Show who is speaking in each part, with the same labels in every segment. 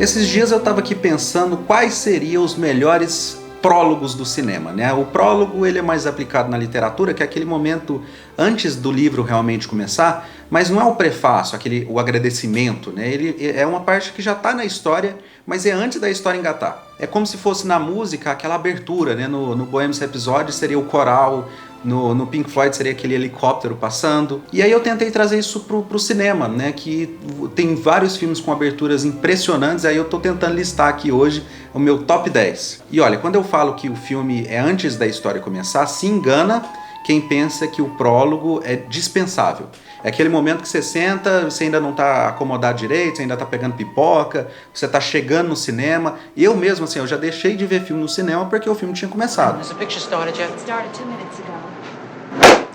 Speaker 1: Esses dias eu estava aqui pensando quais seriam os melhores prólogos do cinema, né? O prólogo ele é mais aplicado na literatura, que é aquele momento antes do livro realmente começar, mas não é o prefácio, o agradecimento, né? Ele é uma parte que já está na história, mas é antes da história engatar. É como se fosse na música aquela abertura, né? No Bohemian Rhapsody seria o coral, no Pink Floyd seria aquele helicóptero passando. E aí eu tentei trazer isso pro cinema, né? Que tem vários filmes com aberturas impressionantes, aí eu tô tentando listar aqui hoje o meu top 10. E olha, quando eu falo que o filme é antes da história começar, se engana quem pensa que o prólogo é dispensável. É aquele momento que você senta, você ainda não está acomodado direito, você ainda está pegando pipoca, você está chegando no cinema. Eu mesmo, assim, eu já deixei de ver filme no cinema porque o filme tinha começado.
Speaker 2: Has the picture started yet? It started 2 minutes ago.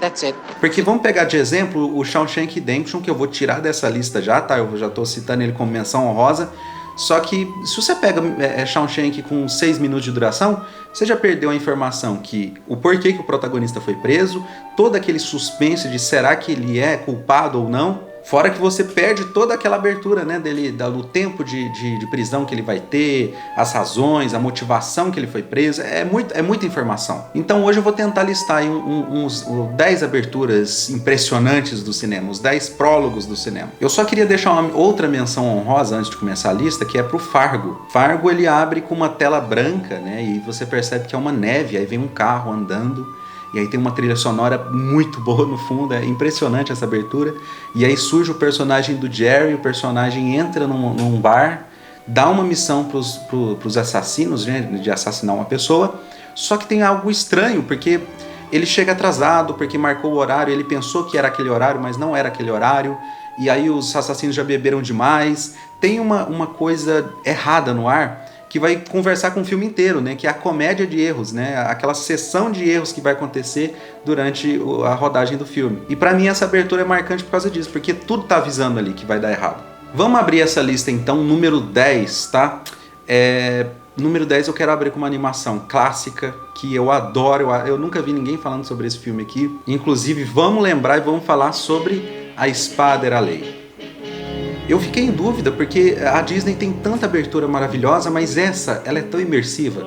Speaker 2: That's it.
Speaker 1: Porque vamos pegar de exemplo o Shawshank Redemption, que eu vou tirar dessa lista já, tá? Eu já estou citando ele como menção honrosa. Só que se você pega Shawshank com 6 minutos de duração, você já perdeu a informação que o porquê que o protagonista foi preso, todo aquele suspense de será que ele é culpado ou não, fora que você perde toda aquela abertura, né, dele, do tempo de prisão que ele vai ter, as razões, a motivação que ele foi preso, é muita informação. Então hoje eu vou tentar listar aí uns 10 aberturas impressionantes do cinema, os 10 prólogos do cinema. Eu só queria deixar uma outra menção honrosa antes de começar a lista, que é pro Fargo. Fargo ele abre com uma tela branca, né, e você percebe que é uma neve, aí vem um carro andando, e aí tem uma trilha sonora muito boa no fundo, é impressionante essa abertura. E aí surge o personagem do Jerry, o personagem entra num bar, dá uma missão pros assassinos, né, de assassinar uma pessoa, só que tem algo estranho, porque ele chega atrasado, porque marcou o horário, ele pensou que era aquele horário, mas não era aquele horário, e aí os assassinos já beberam demais, tem uma coisa errada no ar, que vai conversar com o filme inteiro, né? Que é a comédia de erros, né? Aquela sessão de erros que vai acontecer durante a rodagem do filme. E pra mim essa abertura é marcante por causa disso, porque tudo tá avisando ali que vai dar errado. Vamos abrir essa lista então, número 10, tá? Número 10 eu quero abrir com uma animação clássica, que eu adoro, eu nunca vi ninguém falando sobre esse filme aqui. Inclusive, vamos lembrar e vamos falar sobre A Espada Era a Lei. Eu fiquei em dúvida porque a Disney tem tanta abertura maravilhosa, mas ela é tão imersiva.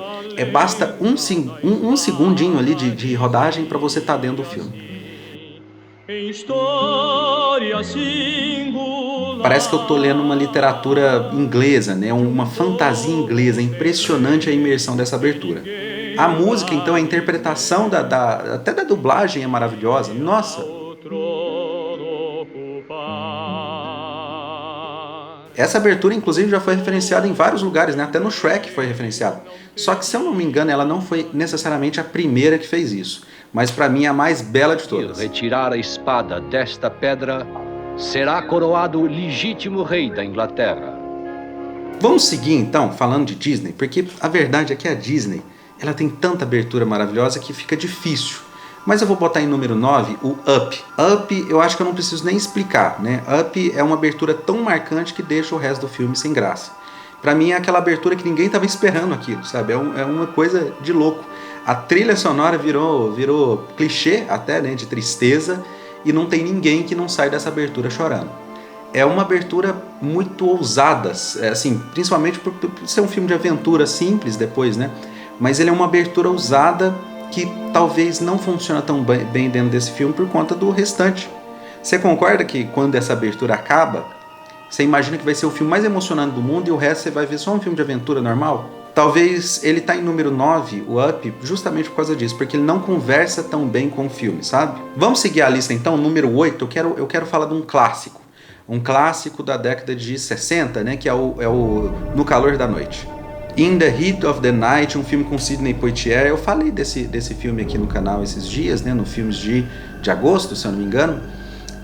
Speaker 1: Basta um segundinho ali de rodagem para você estar dentro do filme. Parece que eu tô lendo uma literatura inglesa, né? Uma fantasia inglesa. É impressionante a imersão dessa abertura. A música, então, a interpretação até da dublagem é maravilhosa. Nossa! Essa abertura, inclusive, já foi referenciada em vários lugares, né? Até no Shrek foi referenciado. Só que, se eu não me engano, ela não foi necessariamente a primeira que fez isso. Mas, para mim, é a mais bela de todas.
Speaker 3: Retirar a espada desta pedra, será coroado legítimo rei da Inglaterra.
Speaker 1: Vamos seguir, então, falando de Disney, porque a verdade é que a Disney ela tem tanta abertura maravilhosa que fica difícil. Mas eu vou botar em número 9 o Up. Up eu acho que eu não preciso nem explicar, né? Up é uma abertura tão marcante que deixa o resto do filme sem graça. Pra mim é aquela abertura que ninguém tava esperando aquilo, sabe? É uma coisa de louco. A trilha sonora virou clichê até, né? De tristeza, e não tem ninguém que não sai dessa abertura chorando. É uma abertura muito ousada, assim, principalmente por ser um filme de aventura simples depois, né? Mas ele é uma abertura ousada que talvez não funciona tão bem dentro desse filme por conta do restante. Você concorda que quando essa abertura acaba, você imagina que vai ser o filme mais emocionante do mundo e o resto você vai ver só um filme de aventura normal? Talvez ele tá em número 9, o Up, justamente por causa disso, porque ele não conversa tão bem com o filme, sabe? Vamos seguir a lista então, número 8, eu quero falar de um clássico. Um clássico da década de 60, né, que é o No Calor da Noite. In the Heat of the Night, um filme com Sidney Poitier. Eu falei desse filme aqui no canal esses dias, né, no Filmes de agosto, se eu não me engano,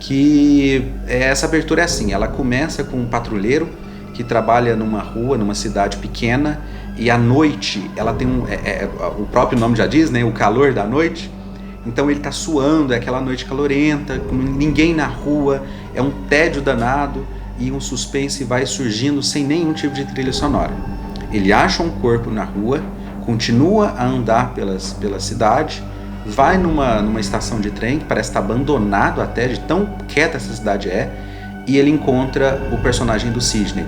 Speaker 1: que essa abertura é assim, ela começa com um patrulheiro que trabalha numa rua, numa cidade pequena, e à noite, ela tem o próprio nome já diz, né, o calor da noite, então ele tá suando, é aquela noite calorenta, com ninguém na rua, é um tédio danado, e um suspense vai surgindo sem nenhum tipo de trilha sonora. Ele acha um corpo na rua, continua a andar pela cidade, vai numa estação de trem, que parece estar abandonado até, de tão quieta essa cidade é, e ele encontra o personagem do Sidney,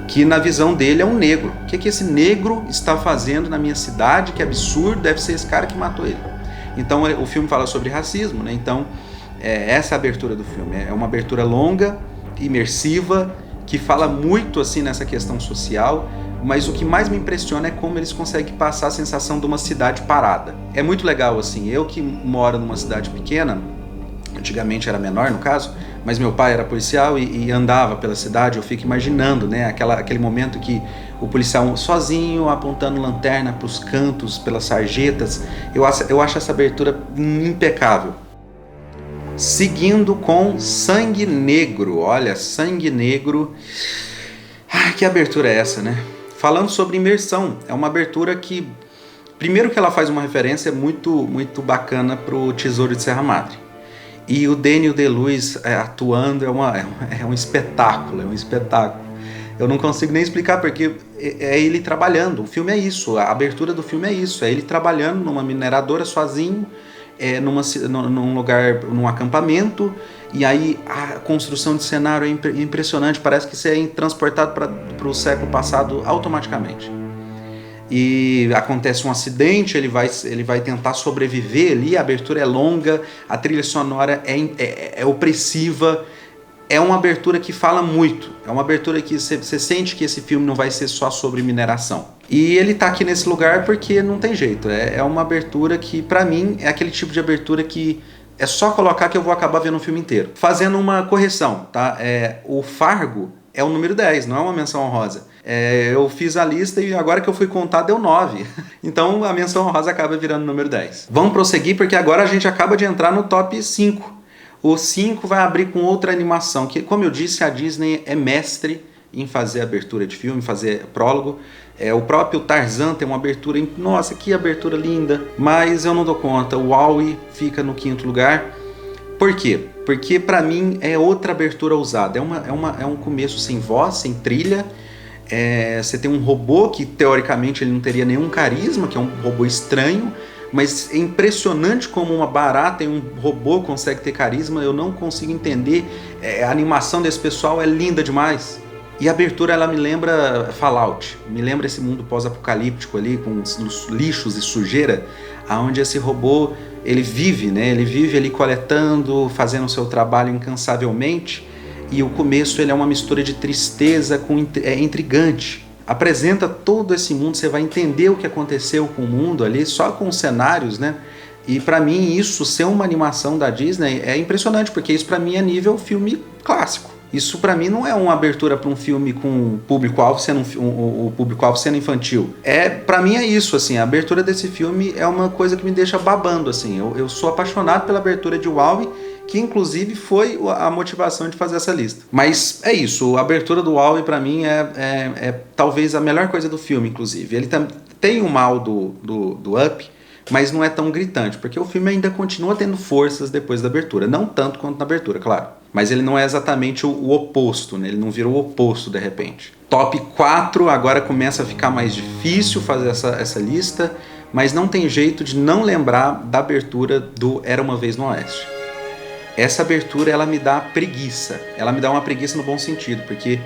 Speaker 1: que na visão dele é um negro. O que esse negro está fazendo na minha cidade? Que absurdo, deve ser esse cara que matou ele. Então o filme fala sobre racismo, né? Então essa é a abertura do filme. É uma abertura longa, imersiva, que fala muito assim nessa questão social, mas o que mais me impressiona é como eles conseguem passar a sensação de uma cidade parada. É muito legal assim, eu que moro numa cidade pequena, antigamente era menor no caso, mas meu pai era policial e andava pela cidade, eu fico imaginando, né, aquele momento que o policial sozinho apontando lanterna para os cantos, pelas sarjetas. Eu acho essa abertura impecável. Seguindo com Sangue Negro. Olha, Sangue Negro. Ai, que abertura é essa, né? Falando sobre imersão, é uma abertura que, primeiro que ela faz uma referência muito, muito bacana pro Tesouro de Serra Madre. E o Daniel Day-Lewis atuando é um espetáculo, Eu não consigo nem explicar, porque é ele trabalhando. O filme é isso, a abertura do filme é isso. É ele trabalhando numa mineradora sozinho, num lugar, num acampamento, e aí a construção de cenário é impressionante, parece que você é transportado para o século passado automaticamente. E acontece um acidente, ele vai tentar sobreviver ali, a abertura é longa, a trilha sonora é opressiva, é uma abertura que fala muito, é uma abertura que você sente que esse filme não vai ser só sobre mineração. E ele tá aqui nesse lugar porque não tem jeito, é uma abertura que pra mim é aquele tipo de abertura que é só colocar que eu vou acabar vendo o filme inteiro. Fazendo uma correção, tá? O Fargo é o número 10, não é uma menção honrosa. Eu fiz a lista e agora que eu fui contar deu 9. Então a menção honrosa acaba virando o número 10. Vamos prosseguir porque agora a gente acaba de entrar no top 5. O 5 vai abrir com outra animação, que, como eu disse, a Disney é mestre em fazer abertura de filme, fazer prólogo. O próprio Tarzan tem uma abertura, nossa, que abertura linda, mas eu não dou conta. O WALL-E fica no 5º lugar. Por quê? Porque pra mim é outra abertura ousada, é um começo sem voz, sem trilha. Você tem um robô que teoricamente ele não teria nenhum carisma, que é um robô estranho, mas é impressionante como uma barata e um robô consegue ter carisma. Eu não consigo entender, a animação desse pessoal é linda demais. E a abertura ela me lembra Fallout, me lembra esse mundo pós-apocalíptico ali com os lixos e sujeira, aonde esse robô ele vive, né? Ele vive ali coletando, fazendo o seu trabalho incansavelmente, e o começo ele é uma mistura de tristeza é intrigante. Apresenta todo esse mundo, você vai entender o que aconteceu com o mundo ali, só com os cenários, né? E pra mim isso ser uma animação da Disney é impressionante, porque isso pra mim é nível filme clássico. Isso pra mim não é uma abertura para um filme com público-alvo sendo o público-alvo sendo infantil. Pra mim é isso, assim, a abertura desse filme é uma coisa que me deixa babando, assim. Eu sou apaixonado pela abertura de WALL-E, que inclusive foi a motivação de fazer essa lista. Mas é isso, a abertura do WALL-E pra mim é talvez a melhor coisa do filme, inclusive. Ele tem o mal do Up, mas não é tão gritante, porque o filme ainda continua tendo forças depois da abertura. Não tanto quanto na abertura, claro. Mas ele não é exatamente o oposto, né? Ele não virou o oposto de repente. Top 4, agora começa a ficar mais difícil fazer essa lista, mas não tem jeito de não lembrar da abertura do Era Uma Vez no Oeste. Essa abertura, ela me dá preguiça. Ela me dá uma preguiça no bom sentido, porque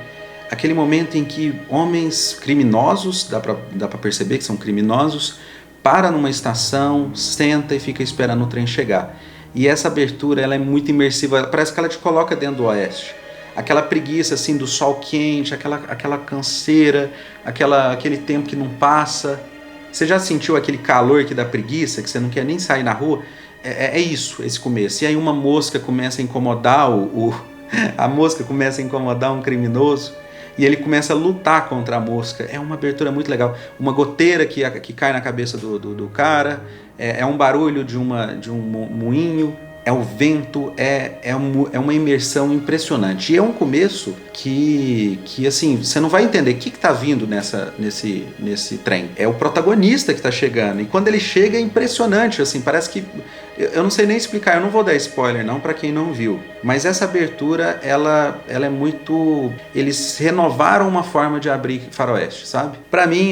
Speaker 1: aquele momento em que homens criminosos, dá pra perceber que são criminosos, para numa estação, senta e fica esperando o trem chegar. E essa abertura, ela é muito imersiva, parece que ela te coloca dentro do Oeste. Aquela preguiça assim do sol quente, aquela canseira, aquele tempo que não passa. Você já sentiu aquele calor que dá preguiça, que você não quer nem sair na rua? É isso, esse começo. E aí uma mosca começa a incomodar a mosca começa a incomodar um criminoso, e ele começa a lutar contra a mosca. É uma abertura muito legal. Uma goteira que cai na cabeça do cara, é um barulho de um moinho, é o vento, é uma imersão impressionante. E é um começo que assim, você não vai entender o que tá vindo nesse trem. É o protagonista que tá chegando. E quando ele chega é impressionante, assim, parece que... Eu não sei nem explicar, eu não vou dar spoiler não para quem não viu. Mas essa abertura, ela é muito... Eles renovaram uma forma de abrir Faroeste, sabe? Para mim,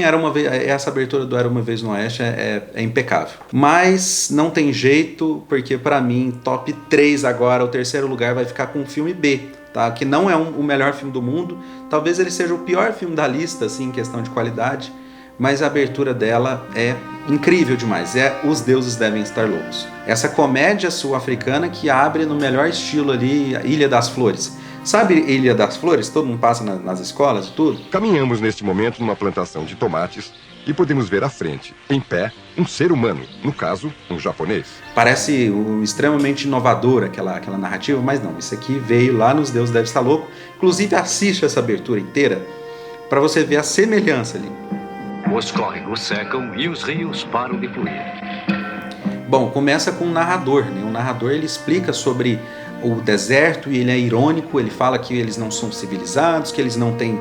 Speaker 1: essa abertura do Era Uma Vez no Oeste é impecável. Mas não tem jeito, porque para mim, top 3 agora, o terceiro lugar vai ficar com o filme B, tá? Que não é o melhor filme do mundo, talvez ele seja o pior filme da lista, assim, em questão de qualidade, mas a abertura dela é incrível demais, Os Deuses Devem Estar Loucos. Essa comédia sul-africana que abre no melhor estilo ali, Ilha das Flores. Sabe Ilha das Flores? Todo mundo passa nas escolas e tudo?
Speaker 4: Caminhamos neste momento numa plantação de tomates e podemos ver à frente, em pé, um ser humano, no caso, um japonês.
Speaker 1: Parece extremamente inovador aquela narrativa, mas não, isso aqui veio lá nos Deus Deve Estar Louco. Inclusive assiste essa abertura inteira para você ver a semelhança ali.
Speaker 3: Os córregos secam e os rios param de fluir.
Speaker 1: Bom, começa com um narrador, né? O narrador ele explica sobre o deserto e ele é irônico, ele fala que eles não são civilizados, que eles não têm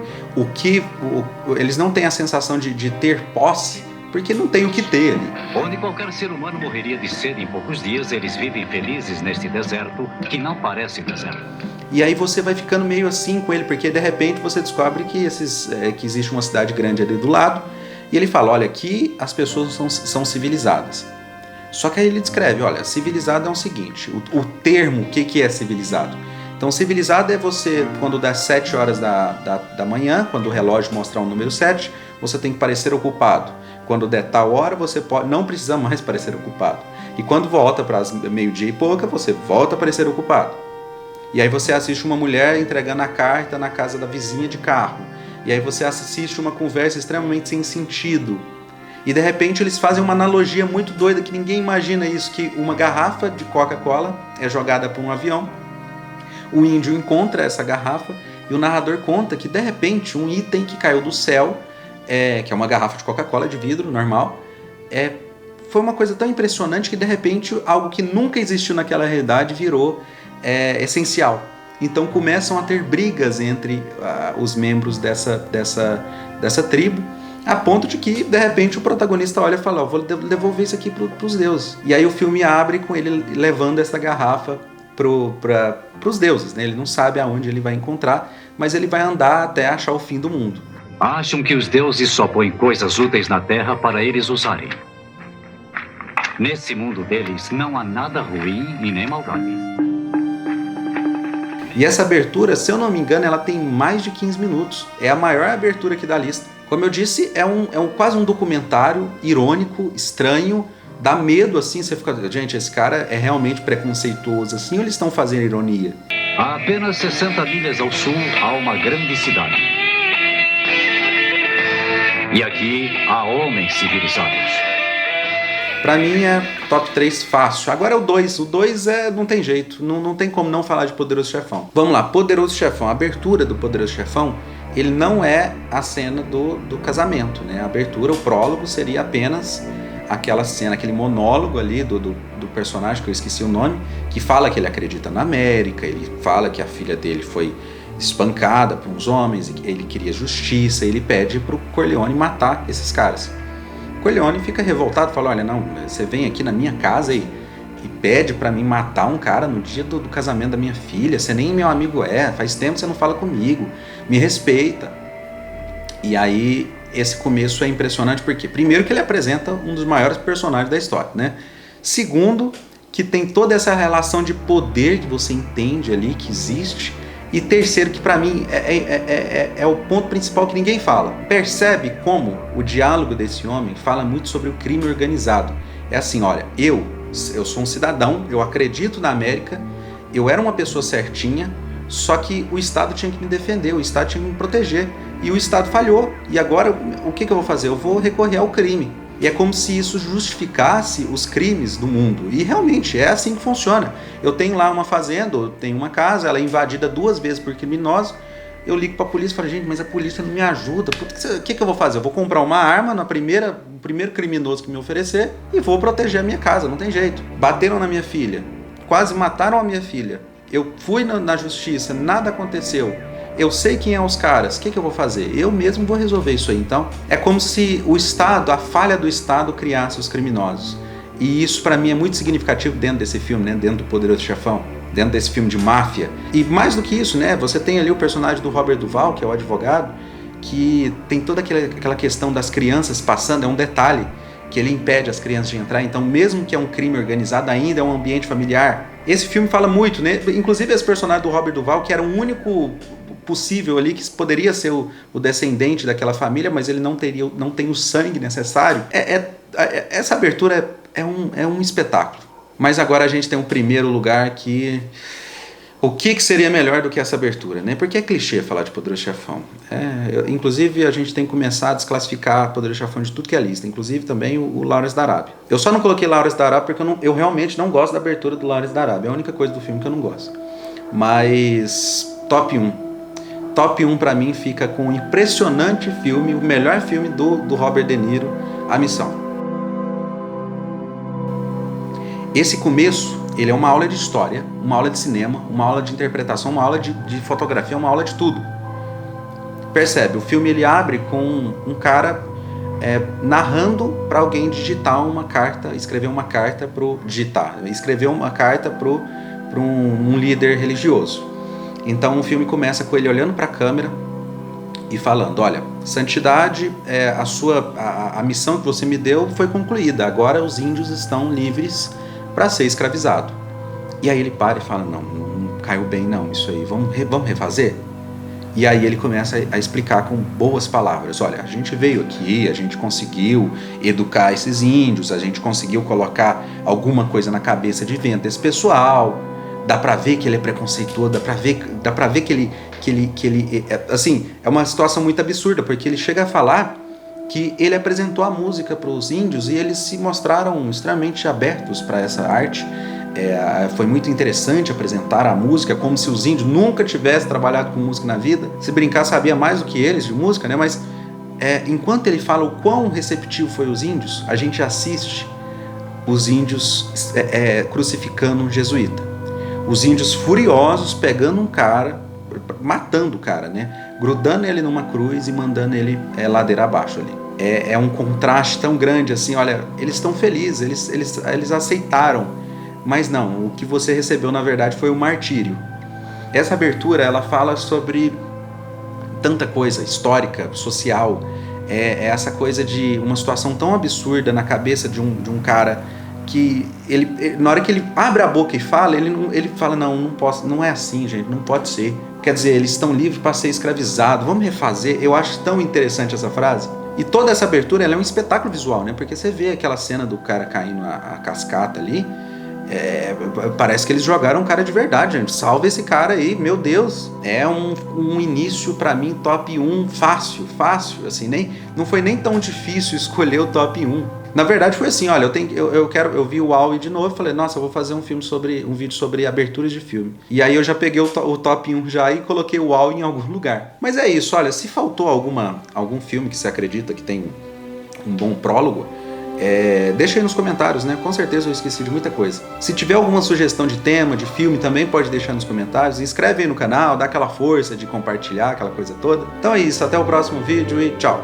Speaker 1: eles não têm a sensação de ter posse, porque não tem o que ter ali.
Speaker 5: Onde qualquer ser humano morreria de sede em poucos dias, eles vivem felizes neste deserto que não parece deserto.
Speaker 1: E aí você vai ficando meio assim com ele, porque de repente você descobre que que existe uma cidade grande ali do lado, e ele fala, olha, aqui as pessoas são civilizadas. Só que aí ele descreve, olha, civilizado é o seguinte, o termo, o que é civilizado? Então, civilizado é você, quando dá 7 horas da manhã, quando o relógio mostrar o número 7, você tem que parecer ocupado. Quando der tal hora, você não precisa mais parecer ocupado. E quando volta para meio-dia e pouca, você volta a parecer ocupado. E aí você assiste uma mulher entregando a carta na casa da vizinha de carro. E aí você assiste uma conversa extremamente sem sentido. E de repente eles fazem uma analogia muito doida que ninguém imagina isso, que uma garrafa de Coca-Cola é jogada por um avião, o índio encontra essa garrafa e o narrador conta que de repente um item que caiu do céu, que é uma garrafa de Coca-Cola de vidro normal, foi uma coisa tão impressionante que de repente algo que nunca existiu naquela realidade virou essencial. Então começam a ter brigas entre os membros dessa tribo, a ponto de que, de repente, o protagonista olha e fala, vou devolver isso aqui para os deuses. E aí o filme abre com ele levando essa garrafa para os deuses, né? Ele não sabe aonde ele vai encontrar, mas ele vai andar até achar o fim do mundo.
Speaker 5: Acham que os deuses só põem coisas úteis na terra para eles usarem. Nesse mundo deles não há nada ruim e nem maldade.
Speaker 1: E essa abertura, se eu não me engano, ela tem mais de 15 minutos. É a maior abertura aqui da lista. Como eu disse, é quase um documentário irônico, estranho, dá medo assim, você fica, gente, esse cara é realmente preconceituoso assim, ou eles estão fazendo ironia?
Speaker 5: A apenas 60 milhas ao sul há uma grande cidade. E aqui há homens civilizados.
Speaker 1: Pra mim é top 3 fácil. Agora é o 2. O 2 não tem jeito, não tem como não falar de Poderoso Chefão. Vamos lá, Poderoso Chefão. A abertura do Poderoso Chefão, ele não é a cena do casamento, né? A abertura, o prólogo seria apenas aquela cena, aquele monólogo ali do personagem, que eu esqueci o nome, que fala que ele acredita na América, ele fala que a filha dele foi espancada por uns homens, ele queria justiça, ele pede pro Corleone matar esses caras. Corleone fica revoltado, fala, olha, não, você vem aqui na minha casa e pede pra mim matar um cara no dia do casamento da minha filha, você nem meu amigo faz tempo que você não fala comigo, me respeita. E aí esse começo é impressionante porque, primeiro, que ele apresenta um dos maiores personagens da história, né? Segundo, que tem toda essa relação de poder que você entende ali, que existe. E terceiro, que pra mim é o ponto principal que ninguém fala. Percebe como o diálogo desse homem fala muito sobre o crime organizado. É assim, olha, eu sou um cidadão, eu acredito na América, eu era uma pessoa certinha, só que o Estado tinha que me defender, o Estado tinha que me proteger. E o Estado falhou. E agora, o que eu vou fazer? Eu vou recorrer ao crime. E é como se isso justificasse os crimes do mundo. E realmente é assim que funciona. Eu tenho lá uma fazenda, eu tenho uma casa, ela é invadida 2 vezes por criminosos. Eu ligo pra polícia e falo, gente, mas a polícia não me ajuda. O que eu vou fazer? Eu vou comprar uma arma no primeiro criminoso que me oferecer e vou proteger a minha casa, não tem jeito. Bateram na minha filha, quase mataram a minha filha. Eu fui na justiça, nada aconteceu. Eu sei quem são os caras, o que eu vou fazer? Eu mesmo vou resolver isso aí. Então, é como se o Estado, a falha do Estado, criasse os criminosos. E isso pra mim é muito significativo dentro desse filme, né? Dentro do Poderoso Chefão, dentro desse filme de máfia. E mais do que isso, né? Você tem ali o personagem do Robert Duvall, que é o advogado, que tem toda aquela questão das crianças passando, é um detalhe, que ele impede as crianças de entrar. Então, mesmo que é um crime organizado, ainda é um ambiente familiar. Esse filme fala muito, né? Inclusive esse personagem do Robert Duvall, que era o único possível ali, que poderia ser o descendente daquela família, mas ele não tem o sangue necessário. Essa abertura é um espetáculo. Mas agora a gente tem um primeiro lugar que... O que seria melhor do que essa abertura, né? Porque é clichê falar de Poderoso Chefão. Inclusive, a gente tem que começar a desclassificar Poderoso Chefão de tudo que é lista. Inclusive, também o Lawrence da Arábia. Eu só não coloquei Lawrence da Arábia porque eu realmente não gosto da abertura do Lawrence da Arábia. É a única coisa do filme que eu não gosto. Mas, top 1. Top 1 pra mim fica com um impressionante filme, o melhor filme do Robert De Niro, A Missão. Esse começo, ele é uma aula de história, uma aula de cinema, uma aula de interpretação, uma aula de fotografia, uma aula de tudo. Percebe? O filme ele abre com um cara narrando para alguém digitar uma carta, escrever uma carta escrever uma carta para um líder religioso. Então o filme começa com ele olhando para a câmera e falando: olha, santidade, a missão que você me deu foi concluída, agora os índios estão livres para ser escravizado. E aí ele para e fala: não caiu bem não, isso aí, vamos refazer? E aí ele começa a explicar com boas palavras: olha, a gente veio aqui, a gente conseguiu educar esses índios, a gente conseguiu colocar alguma coisa na cabeça de vento desse pessoal, dá pra ver que ele é preconceituoso, dá pra ver que ele assim, é uma situação muito absurda, porque ele chega a falar que ele apresentou a música para os índios e eles se mostraram extremamente abertos para essa arte. Foi muito interessante apresentar a música, como se os índios nunca tivessem trabalhado com música na vida. Se brincar, sabia mais do que eles de música, né? Mas enquanto ele fala o quão receptivo foi os índios, a gente assiste os índios crucificando um jesuíta. Os índios furiosos pegando um cara, matando o cara, né? Grudando ele numa cruz e mandando ele ladeira abaixo ali. É um contraste tão grande assim. Olha, eles estão felizes, eles aceitaram, mas não, o que você recebeu na verdade foi o martírio. Essa abertura ela fala sobre tanta coisa histórica, social, essa coisa de uma situação tão absurda na cabeça de um cara que na hora que ele abre a boca e fala, ele fala: não posso, não é assim, gente, não pode ser. Quer dizer, eles estão livres para ser escravizados, vamos refazer. Eu acho tão interessante essa frase. E toda essa abertura ela é um espetáculo visual, né? Porque você vê aquela cena do cara caindo a cascata ali, parece que eles jogaram um cara de verdade, gente. Salva esse cara aí, meu Deus. É um início pra mim top 1 fácil, assim, não foi nem tão difícil escolher o top 1. Na verdade foi assim: olha, eu vi o Aui de novo e falei: nossa, eu vou fazer um vídeo sobre aberturas de filme. E aí eu já peguei o top 1 já e coloquei o Aui em algum lugar. Mas é isso, olha, se faltou algum filme que você acredita que tem um bom prólogo, deixa aí nos comentários, né? Com certeza eu esqueci de muita coisa. Se tiver alguma sugestão de tema, de filme, também pode deixar nos comentários. Inscreve aí no canal, dá aquela força de compartilhar, aquela coisa toda. Então é isso, até o próximo vídeo e tchau!